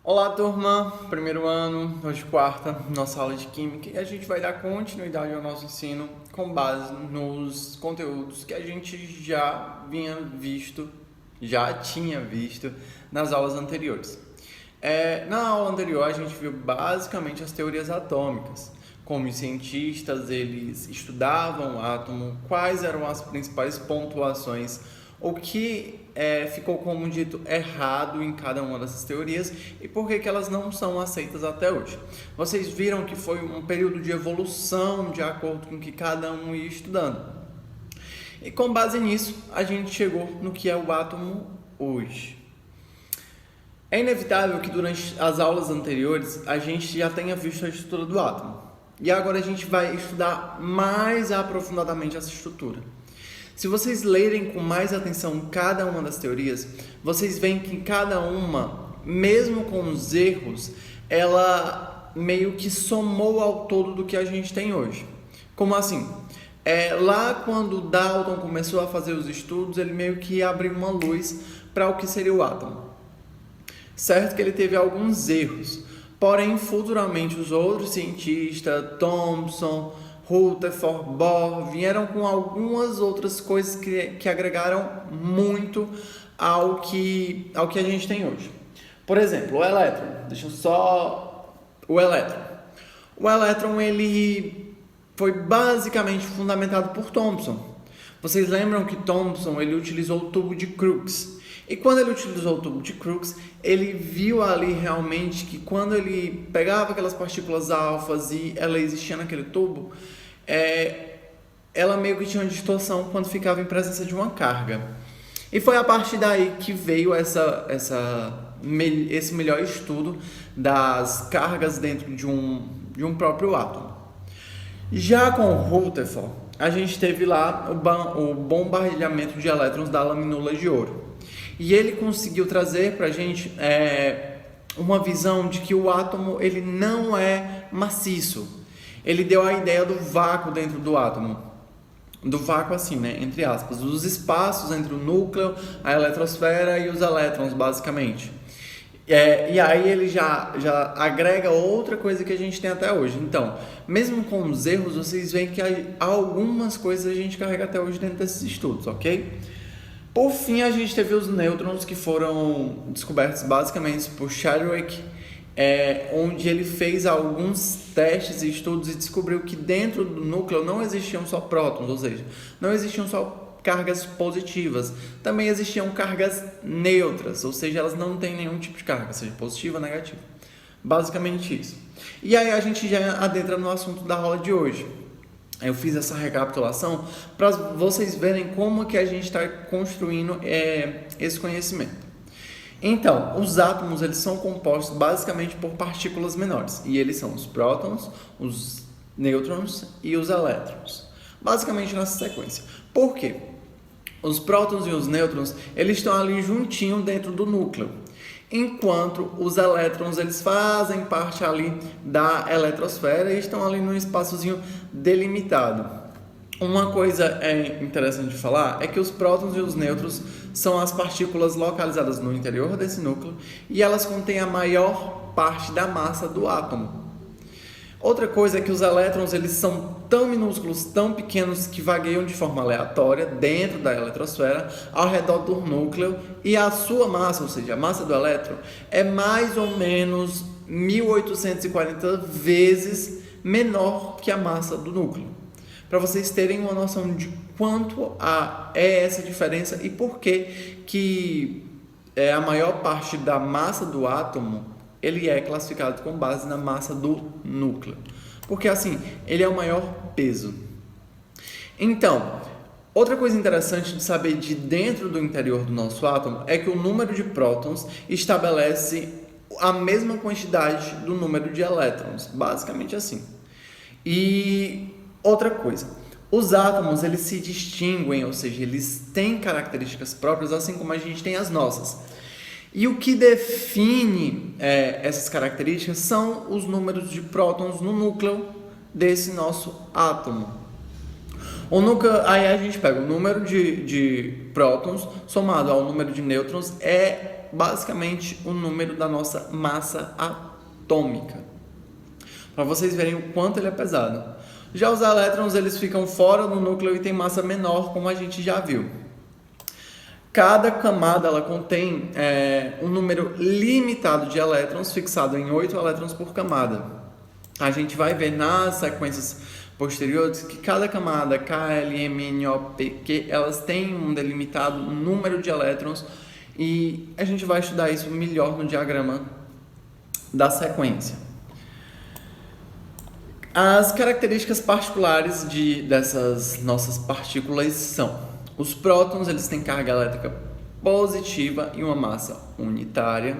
Olá, turma! Primeiro ano, hoje quarta, nossa aula de Química, e a gente vai dar continuidade ao nosso ensino com base nos conteúdos que a gente já tinha visto nas aulas anteriores. Na aula anterior, a gente viu basicamente as teorias atômicas, como os cientistas eles estudavam o átomo, quais eram as principais pontuações, o que ficou como dito errado em cada uma dessas teorias e por que elas não são aceitas até hoje. Vocês viram que foi um período de evolução de acordo com que cada um ia estudando. E com base nisso, a gente chegou no que é o átomo hoje. É inevitável que durante as aulas anteriores a gente já tenha visto a estrutura do átomo. E agora a gente vai estudar mais aprofundadamente essa estrutura. Se vocês lerem com mais atenção cada uma das teorias, vocês veem que cada uma, mesmo com os erros, ela meio que somou ao todo do que a gente tem hoje. Como assim? Lá quando Dalton começou a fazer os estudos, ele meio que abriu uma luz para o que seria o átomo. Certo que ele teve alguns erros, porém futuramente os outros cientistas, Thomson, Rutherford, Bohr, vieram com algumas outras coisas que agregaram muito ao que a gente tem hoje. Por exemplo, o elétron. O elétron. O elétron, ele foi basicamente fundamentado por Thomson. Vocês lembram que Thomson, ele utilizou o tubo de Crookes. E quando ele utilizou o tubo de Crookes, ele viu ali realmente que quando ele pegava aquelas partículas alfas e ela existia naquele tubo, ela meio que tinha uma distorção quando ficava em presença de uma carga. E foi a partir daí que veio esse melhor estudo das cargas dentro de um próprio átomo. Já com o Rutherford, a gente teve lá o bombardeamento de elétrons da laminula de ouro. E ele conseguiu trazer para a gente uma visão de que o átomo ele não é maciço. Ele deu a ideia do vácuo dentro do átomo. Do vácuo assim, né? Entre aspas. Os espaços entre o núcleo, a eletrosfera e os elétrons, basicamente. E aí ele já agrega outra coisa que a gente tem até hoje. Então, mesmo com os erros, vocês veem que algumas coisas a gente carrega até hoje dentro desses estudos, ok? Por fim, a gente teve os nêutrons que foram descobertos basicamente por Chadwick, onde ele fez alguns testes e estudos e descobriu que dentro do núcleo não existiam só prótons, ou seja, não existiam só cargas positivas, também existiam cargas neutras, ou seja, elas não têm nenhum tipo de carga, seja positiva ou negativa. Basicamente isso. E aí a gente já adentra no assunto da aula de hoje. Eu fiz essa recapitulação para vocês verem como que a gente está construindo esse conhecimento. Então, os átomos eles são compostos basicamente por partículas menores. E eles são os prótons, os nêutrons e os elétrons. Basicamente nessa sequência. Por quê? Os prótons e os nêutrons eles estão ali juntinho dentro do núcleo. Enquanto os elétrons eles fazem parte ali da eletrosfera e estão ali num espaçozinho delimitado. Uma coisa interessante de falar é que os prótons e os nêutrons são as partículas localizadas no interior desse núcleo e elas contêm a maior parte da massa do átomo. Outra coisa é que os elétrons eles são tão minúsculos, tão pequenos que vagueiam de forma aleatória dentro da eletrosfera, ao redor do núcleo, e a sua massa, ou seja, a massa do elétron, é mais ou menos 1840 vezes menor que a massa do núcleo. Para vocês terem uma noção de quanto é essa diferença e por que a maior parte da massa do átomo ele é classificado com base na massa do núcleo. Porque assim, ele é o maior peso. Então, outra coisa interessante de saber de dentro do interior do nosso átomo é que o número de prótons estabelece a mesma quantidade do número de elétrons. Basicamente assim. E outra coisa, os átomos eles se distinguem, ou seja, eles têm características próprias, assim como a gente tem as nossas. E o que define essas características são os números de prótons no núcleo desse nosso átomo. Aí a gente pega o número de prótons somado ao número de nêutrons, é basicamente o número da nossa massa atômica, para vocês verem o quanto ele é pesado. Já os elétrons, eles ficam fora do núcleo e tem massa menor, como a gente já viu. Cada camada ela contém um número limitado de elétrons, fixado em 8 elétrons por camada. A gente vai ver nas sequências posteriores que cada camada, K, L, M, N, O, P, Q, elas têm um delimitado número de elétrons, e a gente vai estudar isso melhor no diagrama da sequência. As características particulares dessas nossas partículas são: os prótons, eles têm carga elétrica positiva e uma massa unitária.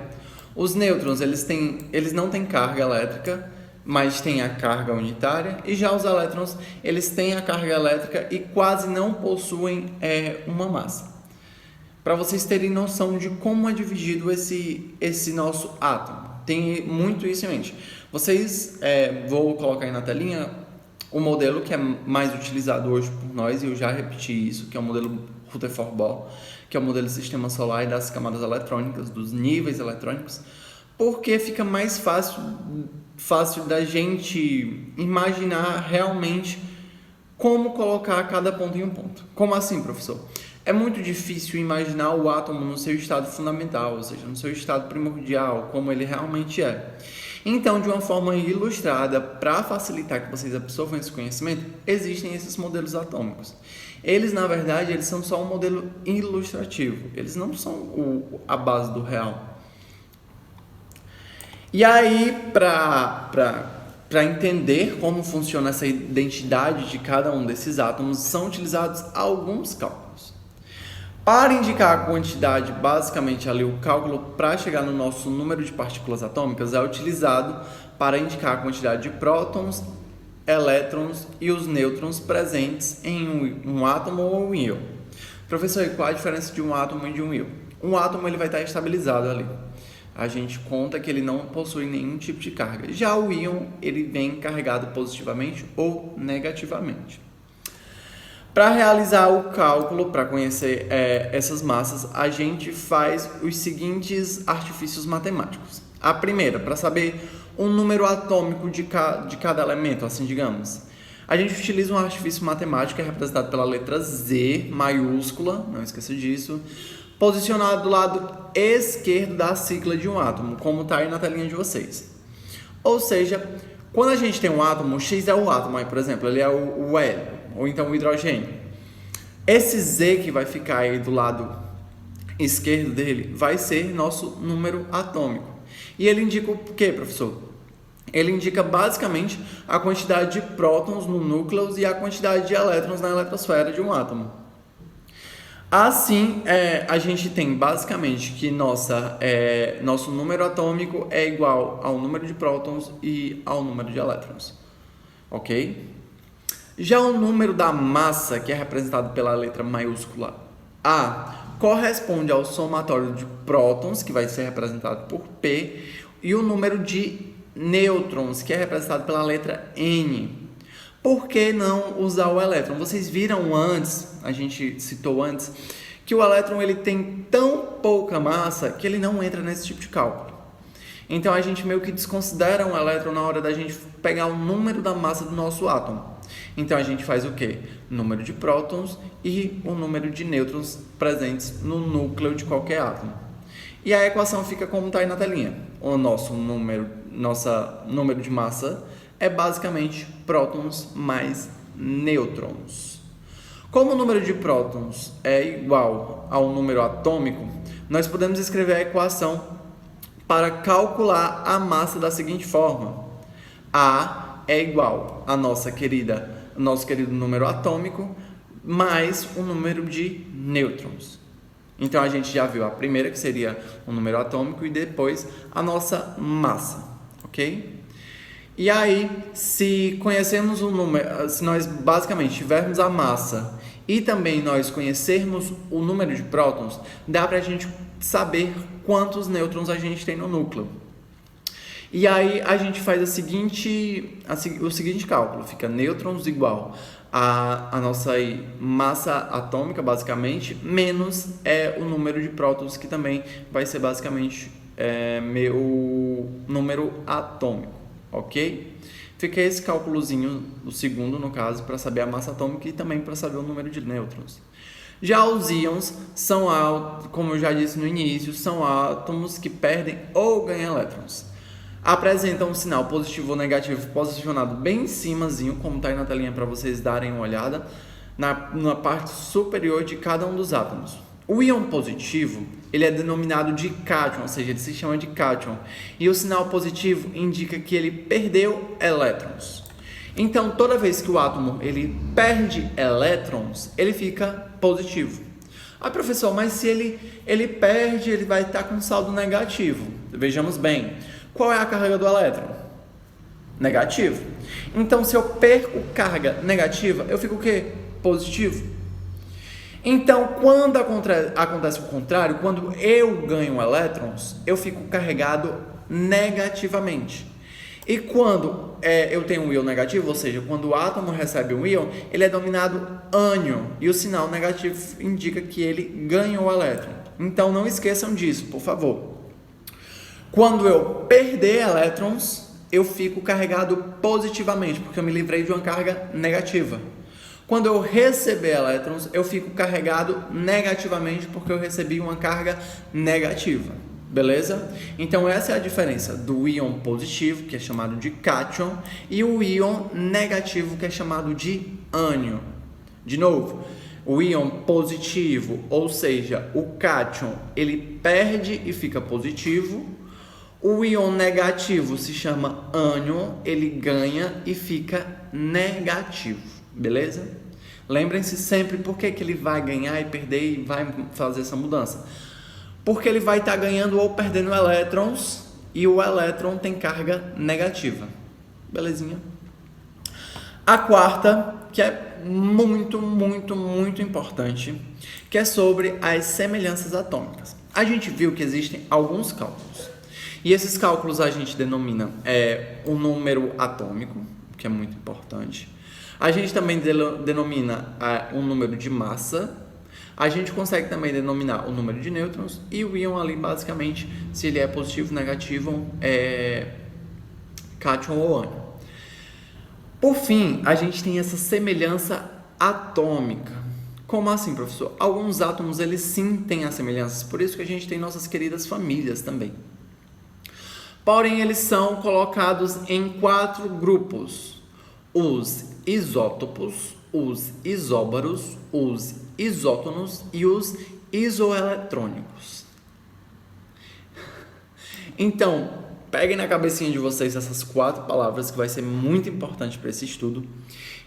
Os nêutrons, eles não têm carga elétrica, mas têm a carga unitária. E já os elétrons, eles têm a carga elétrica e quase não possuem uma massa. Para vocês terem noção de como é dividido esse nosso átomo. Tem muito isso em mente. Vou colocar aí na telinha o modelo que é mais utilizado hoje por nós, e eu já repeti isso, que é o modelo Rutherford-Bohr, que é o modelo do sistema solar e das camadas eletrônicas, dos níveis eletrônicos, porque fica mais fácil da gente imaginar realmente como colocar cada ponto em um ponto. Como assim, professor? É muito difícil imaginar o átomo no seu estado fundamental, ou seja, no seu estado primordial, como ele realmente é. Então, de uma forma ilustrada, para facilitar que vocês absorvam esse conhecimento, existem esses modelos atômicos. Eles, na verdade, eles são só um modelo ilustrativo. Eles não são a base do real. E aí, para entender como funciona essa identidade de cada um desses átomos, são utilizados alguns cálculos. Para indicar a quantidade, basicamente ali o cálculo para chegar no nosso número de partículas atômicas é utilizado para indicar a quantidade de prótons, elétrons e os nêutrons presentes em um átomo ou um íon. Professor, qual a diferença de um átomo e de um íon? Um átomo ele vai estar estabilizado ali. A gente conta que ele não possui nenhum tipo de carga. Já o íon, ele vem carregado positivamente ou negativamente. Para realizar o cálculo, para conhecer essas massas, a gente faz os seguintes artifícios matemáticos. A primeira, para saber o número atômico de cada elemento, assim digamos, a gente utiliza um artifício matemático que é representado pela letra Z maiúscula, não esqueça disso, posicionado do lado esquerdo da sigla de um átomo, como está aí na telinha de vocês. Ou seja, quando a gente tem um átomo, X é o átomo, aí, por exemplo, ele é o hélio, ou então o hidrogênio. Esse Z que vai ficar aí do lado esquerdo dele vai ser nosso número atômico. E ele indica o quê, professor? Ele indica basicamente a quantidade de prótons no núcleo e a quantidade de elétrons na eletrosfera de um átomo. Assim, a gente tem basicamente que nosso número atômico é igual ao número de prótons e ao número de elétrons. Ok? Já o número da massa, que é representado pela letra maiúscula A, corresponde ao somatório de prótons, que vai ser representado por P, e o número de nêutrons, que é representado pela letra N. Por que não usar o elétron? Vocês viram antes, a gente citou antes, que o elétron ele tem tão pouca massa que ele não entra nesse tipo de cálculo. Então a gente meio que desconsidera um elétron na hora da gente pegar o número da massa do nosso átomo. Então a gente faz o quê? Número de prótons e o número de nêutrons presentes no núcleo de qualquer átomo. E a equação fica como está aí na telinha. O nosso número de massa é basicamente prótons mais nêutrons. Como o número de prótons é igual ao número atômico, nós podemos escrever a equação para calcular a massa da seguinte forma: A é igual a nosso querido número atômico mais o número de nêutrons. Então a gente já viu a primeira, que seria o número atômico, e depois a nossa massa, ok? E aí, se conhecermos o número, se nós basicamente tivermos a massa e também nós conhecermos o número de prótons, dá para a gente saber quantos nêutrons a gente tem no núcleo. E aí a gente faz o seguinte cálculo, fica nêutrons igual a nossa massa atômica, basicamente, menos o número de prótons, que também vai ser basicamente meu número atômico, ok? Fica esse cálculozinho, o segundo no caso, para saber a massa atômica e também para saber o número de nêutrons. Já os íons são, como eu já disse no início, são átomos que perdem ou ganham elétrons. Apresentam um sinal positivo ou negativo posicionado bem em cimazinho, como está aí na telinha para vocês darem uma olhada, na parte superior de cada um dos átomos. O íon positivo, ele é denominado de cátion, ou seja, ele se chama de cátion, e o sinal positivo indica que ele perdeu elétrons. Então, toda vez que o átomo ele perde elétrons, ele fica positivo. Ah, professor, mas se ele perde, ele vai estar com saldo negativo. Vejamos bem, qual é a carga do elétron? Negativo. Então, se eu perco carga negativa, eu fico o quê? Positivo. Então, quando acontece o contrário, quando eu ganho elétrons, eu fico carregado negativamente. E quando eu tenho um íon negativo, ou seja, quando o átomo recebe um íon, ele é denominado ânion, e o sinal negativo indica que ele ganhou o elétron. Então, não esqueçam disso, por favor. Quando eu perder elétrons, eu fico carregado positivamente, porque eu me livrei de uma carga negativa. Quando eu receber elétrons, eu fico carregado negativamente, porque eu recebi uma carga negativa. Beleza? Então, essa é a diferença do íon positivo, que é chamado de cátion, e o íon negativo, que é chamado de ânion. De novo, o íon positivo, ou seja, o cátion, ele perde e fica positivo. O íon negativo se chama ânion, ele ganha e fica negativo. Beleza? Lembrem-se sempre por que ele vai ganhar e perder e vai fazer essa mudança. Porque ele vai estar ganhando ou perdendo elétrons, e o elétron tem carga negativa. Belezinha? A quarta, que é muito, muito, muito importante, que é sobre as semelhanças atômicas. A gente viu que existem alguns cálculos. E esses cálculos a gente denomina o número atômico, que é muito importante. A gente também denomina um número de massa. A gente consegue também denominar o número de nêutrons e o íon ali, basicamente, se ele é positivo, negativo, cátion ou ânion. Por fim, a gente tem essa semelhança atômica. Como assim, professor? Alguns átomos, eles sim têm as semelhanças, por isso que a gente tem nossas queridas famílias também. Porém, eles são colocados em 4 grupos: os isótopos, os isóbaros, os isótonos e os isoeletrônicos. Então, peguem na cabecinha de vocês essas 4 palavras, que vai ser muito importante para esse estudo,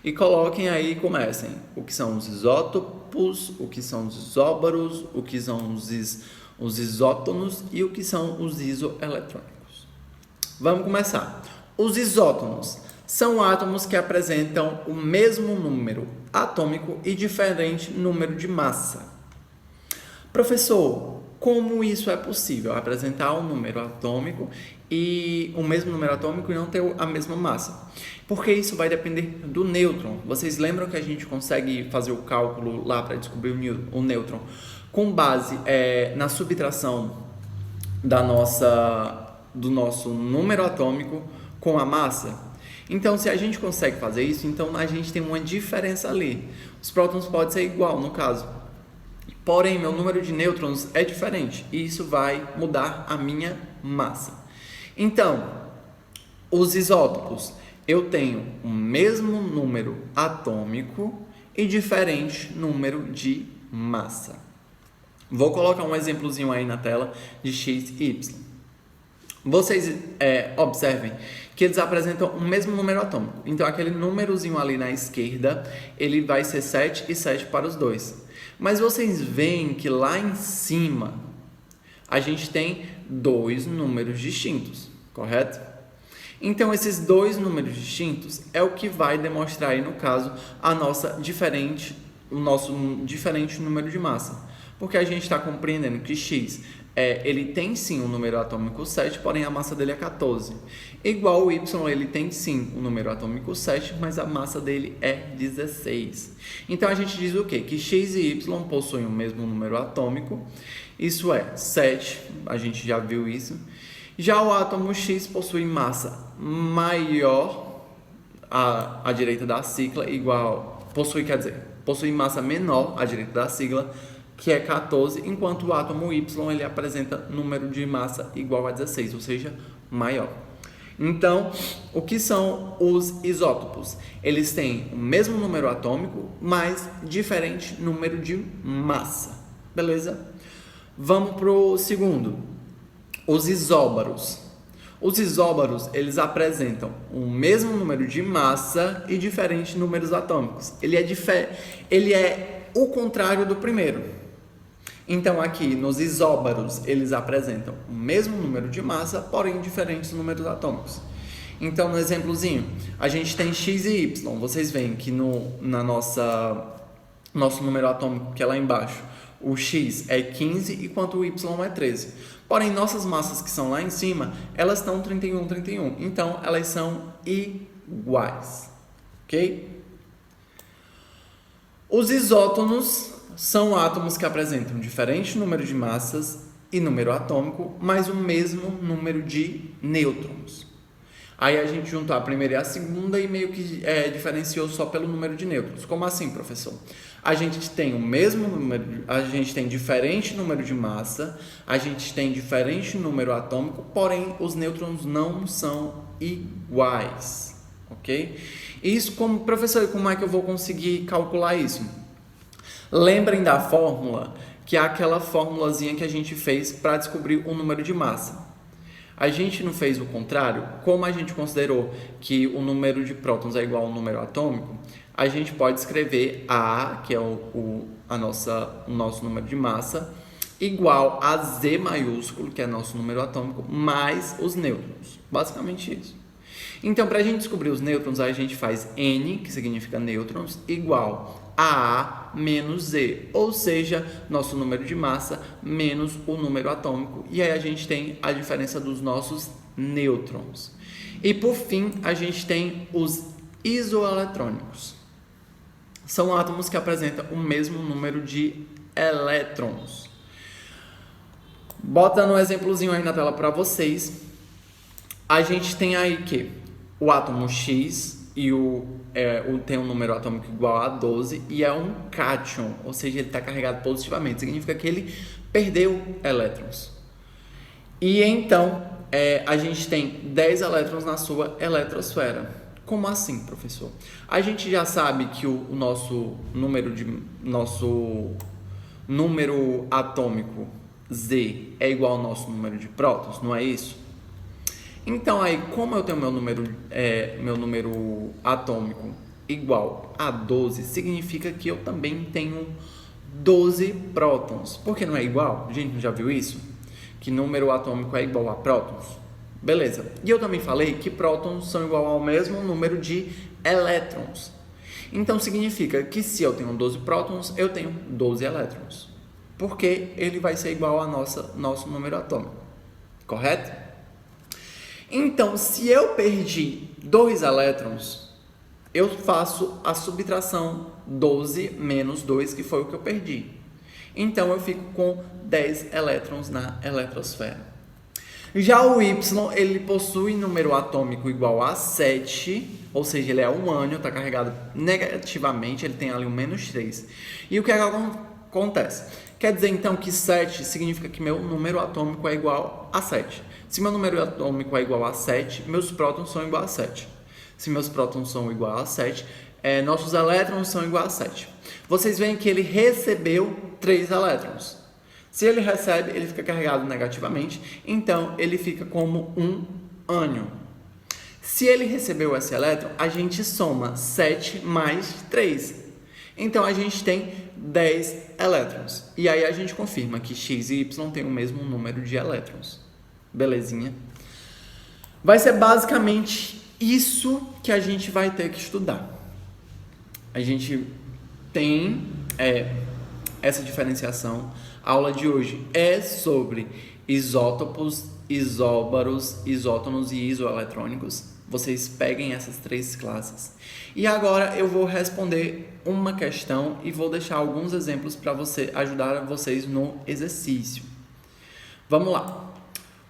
e coloquem aí e comecem. O que são os isótopos, o que são os isóbaros, o que são os isótonos e o que são os isoeletrônicos. Vamos começar. Os isótonos são átomos que apresentam o mesmo número atômico e diferente número de massa. Professor, como isso é possível? Apresentar um número atômico e o mesmo número atômico e não ter a mesma massa? Porque isso vai depender do nêutron. Vocês lembram que a gente consegue fazer o cálculo lá para descobrir o nêutron com base na subtração do nosso número atômico com a massa? Então, se a gente consegue fazer isso, então a gente tem uma diferença ali. Os prótons podem ser igual, no caso. Porém, meu número de nêutrons é diferente. E isso vai mudar a minha massa. Então, os isótopos, eu tenho o mesmo número atômico e diferente número de massa. Vou colocar um exemplozinho aí na tela de X e Y. Vocês observem que eles apresentam o mesmo número atômico. Então, aquele númerozinho ali na esquerda, ele vai ser 7 e 7 para os dois. Mas vocês veem que lá em cima, a gente tem 2 números distintos, correto? Então, esses 2 números distintos é o que vai demonstrar aí, no caso, o nosso diferente número de massa. Porque a gente está compreendendo que X ele tem sim um número atômico 7, porém a massa dele é 14. Igual o Y, ele tem sim um número atômico 7, mas a massa dele é 16. Então a gente diz o quê? Que X e Y possuem o mesmo número atômico, isso é 7, a gente já viu isso. Já o átomo X possui massa maior à direita da sigla, possui massa menor à direita da sigla, que é 14, enquanto o átomo Y ele apresenta número de massa igual a 16, ou seja, maior. Então, o que são os isótopos? Eles têm o mesmo número atômico, mas diferente número de massa. Beleza? Vamos para o segundo. Os isóbaros. Os isóbaros, eles apresentam o mesmo número de massa e diferentes números atômicos. Ele é o contrário do primeiro. Então, aqui nos isóbaros, eles apresentam o mesmo número de massa, porém diferentes números atômicos. Então, no exemplozinho, a gente tem X e Y. Vocês veem que nosso número atômico, que é lá embaixo, o X é 15, enquanto o Y é 13. Porém, nossas massas que são lá em cima, elas estão 31, 31. Então, elas são iguais. Ok? Os isótonos são átomos que apresentam diferente número de massas e número atômico, mas o mesmo número de nêutrons. Aí a gente juntou a primeira e a segunda e meio que diferenciou só pelo número de nêutrons. Como assim, professor? A gente tem o mesmo número, a gente tem diferente número de massa, a gente tem diferente número atômico, porém os nêutrons não são iguais, ok? Isso, professor, e como é que eu vou conseguir calcular isso? Lembrem da fórmula, que é aquela formulazinha que a gente fez para descobrir o número de massa. A gente não fez o contrário. Como a gente considerou que o número de prótons é igual ao número atômico, a gente pode escrever A, que é o nosso número de massa, igual a Z maiúsculo, que é nosso número atômico, mais os nêutrons. Basicamente isso. Então, para a gente descobrir os nêutrons, a gente faz N, que significa nêutrons, igual a menos Z, ou seja, nosso número de massa menos o número atômico, e aí a gente tem a diferença dos nossos nêutrons. E por fim, a gente tem os isoeletrônicos. São átomos que apresentam o mesmo número de elétrons. Bota no exemplozinho aí na tela para vocês. A gente tem aí que o átomo X tem um número atômico igual a 12 e é um cátion, ou seja, ele está carregado positivamente, significa que ele perdeu elétrons. E então, a gente tem 10 elétrons na sua eletrosfera. Como assim, professor? A gente já sabe que o nosso número atômico Z é igual ao nosso número de prótons, não é isso? Então, aí, como eu tenho meu número atômico igual a 12, significa que eu também tenho 12 prótons. Por que não é igual? A gente não já viu isso? Que número atômico é igual a prótons? Beleza. E eu também falei que prótons são igual ao mesmo número de elétrons. Então, significa que se eu tenho 12 prótons, eu tenho 12 elétrons. Porque ele vai ser igual ao nosso número atômico. Correto? Então, se eu perdi 2 elétrons, eu faço a subtração 12 menos 2, que foi o que eu perdi. Então, eu fico com 10 elétrons na eletrosfera. Já o Y, ele possui número atômico igual a 7, ou seja, ele é um ânion, está carregado negativamente, ele tem ali um menos 3. E o que acontece? Quer dizer, então, que 7 significa que meu número atômico é igual a 7. Se meu número atômico é igual a 7, meus prótons são igual a 7. Se meus prótons são igual a 7, nossos elétrons são igual a 7. Vocês veem que ele recebeu 3 elétrons. Se ele recebe, ele fica carregado negativamente, então ele fica como um ânion. Se ele recebeu esse elétron, a gente soma 7 mais 3. Então, a gente tem 10 elétrons. E aí, a gente confirma que X e Y têm o mesmo número de elétrons. Belezinha? Vai ser basicamente isso que a gente vai ter que estudar. A gente tem essa diferenciação. A aula de hoje é sobre isótopos, isóbaros, isótonos e isoeletrônicos. Vocês peguem essas 3 classes. E agora eu vou responder uma questão e vou deixar alguns exemplos para ajudar vocês no exercício. Vamos lá.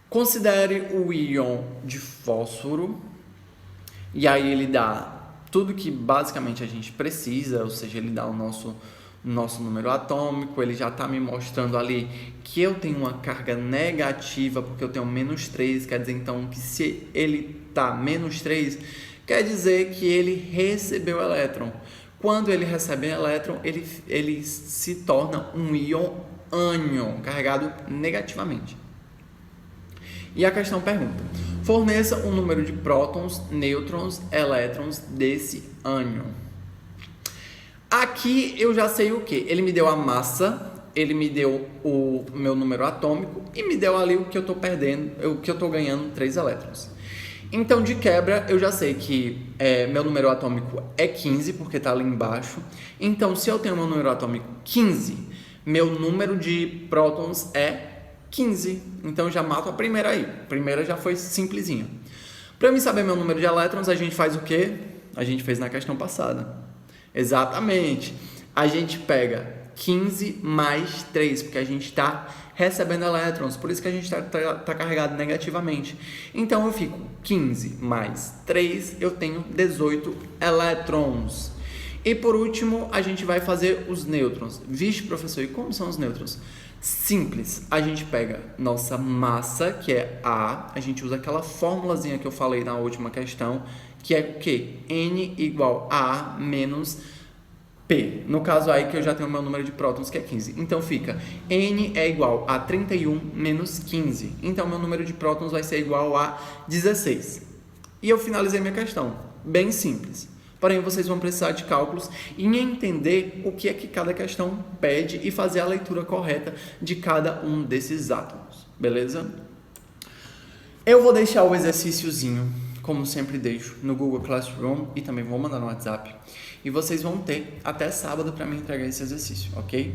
Considere o íon de fósforo. E aí ele dá tudo que basicamente a gente precisa, ou seja, ele dá o nosso número atômico, ele já está me mostrando ali que eu tenho uma carga negativa, porque eu tenho -3, quer dizer então que se ele está -3, quer dizer que ele recebeu elétron. Quando ele recebe elétron, ele se torna um íon ânion, carregado negativamente. E a questão pergunta: forneça o número de prótons, nêutrons, elétrons desse ânion. Aqui eu já sei o que? Ele me deu a massa, ele me deu o meu número atômico e me deu ali o que eu estou perdendo, o que eu estou ganhando, 3 elétrons. Então, de quebra, eu já sei que meu número atômico é 15, porque está ali embaixo. Então, se eu tenho meu número atômico 15, meu número de prótons é 15. Então, eu já mato a primeira aí. A primeira já foi simplesinha. Para eu saber meu número de elétrons, a gente faz o quê? A gente fez na questão passada. Exatamente. A gente pega 15 mais 3, porque a gente está recebendo elétrons, por isso que a gente tá carregado negativamente. Então, eu fico 15 mais 3, eu tenho 18 elétrons. E por último, a gente vai fazer os nêutrons. Vixe, professor, e como são os nêutrons? Simples, a gente pega nossa massa, que é A, a gente usa aquela formulazinha que eu falei na última questão, que é o quê? N igual a menos P. No caso aí que eu já tenho o meu número de prótons, que é 15. Então fica N é igual a 31 menos 15. Então meu número de prótons vai ser igual a 16. E eu finalizei minha questão. Bem simples. Porém, vocês vão precisar de cálculos e entender o que é que cada questão pede e fazer a leitura correta de cada um desses átomos. Beleza? Eu vou deixar o exercíciozinho, como sempre deixo, no Google Classroom e também vou mandar no WhatsApp. E vocês vão ter até sábado para me entregar esse exercício, ok?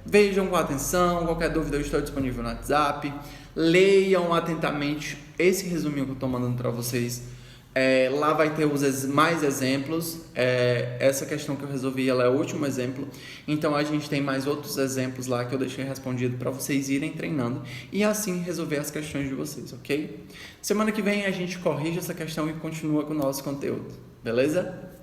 Vejam com atenção, qualquer dúvida eu estou disponível no WhatsApp. Leiam atentamente esse resuminho que eu estou mandando para vocês. Lá vai ter mais exemplos. Essa questão que eu resolvi, ela é o último exemplo. Então a gente tem mais outros exemplos lá que eu deixei respondido para vocês irem treinando e assim resolver as questões de vocês, ok? Semana que vem a gente corrige essa questão e continua com o nosso conteúdo, beleza?